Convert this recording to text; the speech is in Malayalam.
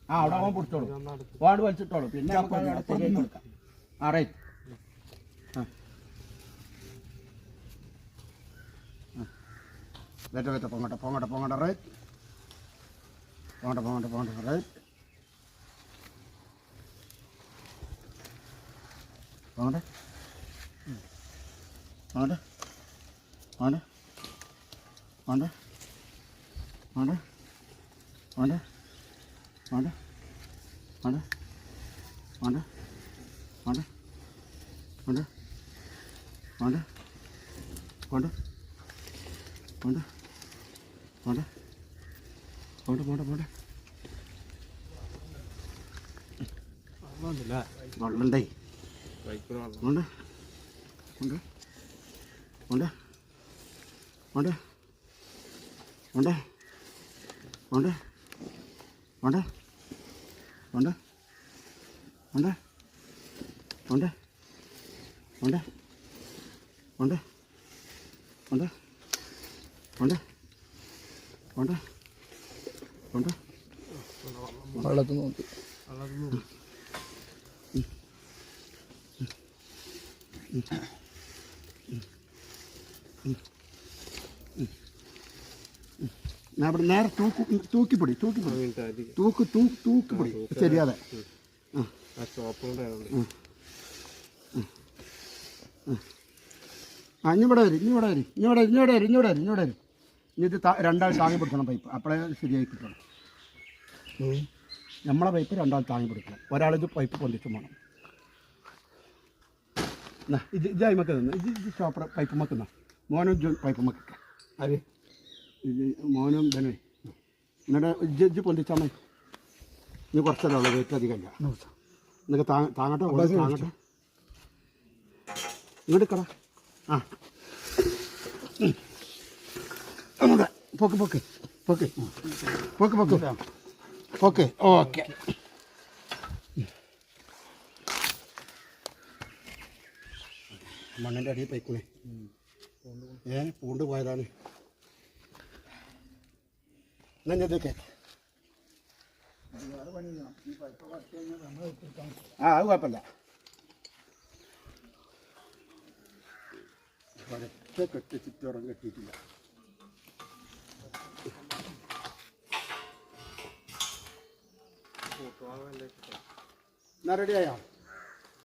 ആ അവിടെ അവൻ പിടിച്ചോളൂ വാട് വലിച്ചിട്ടോളൂ പിന്നെ ആ റൈറ്റ് വെറ്റ പോങ്ങട്ടെ റൈറ്റ് പോങ്ങട്ടെ റൈറ്റ് പോങ്ങട്ടെ വെള്ളണ്ടേ വെള്ളത്തിൽ നോക്കി അവിടെ നേരെ തൂക്കിപ്പൊടി തൂക്കിപ്പൊടി ശരിയാതെ ഇഞ്ഞിവിടെ വരും ഇനി ഇത് രണ്ടാൾ താങ്ങി പിടിക്കണം പൈപ്പ് അപ്പോഴേ ശരിയായി കിട്ടണം നമ്മളെ പൈപ്പ് രണ്ടാൾ താങ്ങി പിടിക്കണം ഒരാളിത് പൈപ്പ് പൊന്തിച്ചും വേണം ഇത് അയിമക്ക് നിന്ന് ഇത് സ്റ്റോപ്പർ പൈപ്പ് മക്കുന്ന മോനും പൈപ്പ് മക്കിട്ട അത് ഇത് മോനും തന്നെ എന്നിട്ട് ഇജ്ജ് പൊന്തിച്ചാൽ മതി ഇനി കുറച്ചല്ലേ ഉള്ളത് ഏറ്റവും അധികമല്ല എന്നൊക്കെ താങ്ങട്ടെ ഇങ്ങോട്ട് കട ആ അങ്ങോട്ട് പോക്ക് ഓക്കെ മണ്ണിൻ്റെ അടിയിൽ പൈക്കൂണേ പൂണ്ട് പോയതാണ് ഇതൊക്കെ ആ അത് കുഴപ്പമില്ല കെട്ടി ചുറ്റോളം കെട്ടിയിട്ടില്ല എന്നാ റെഡിയായോ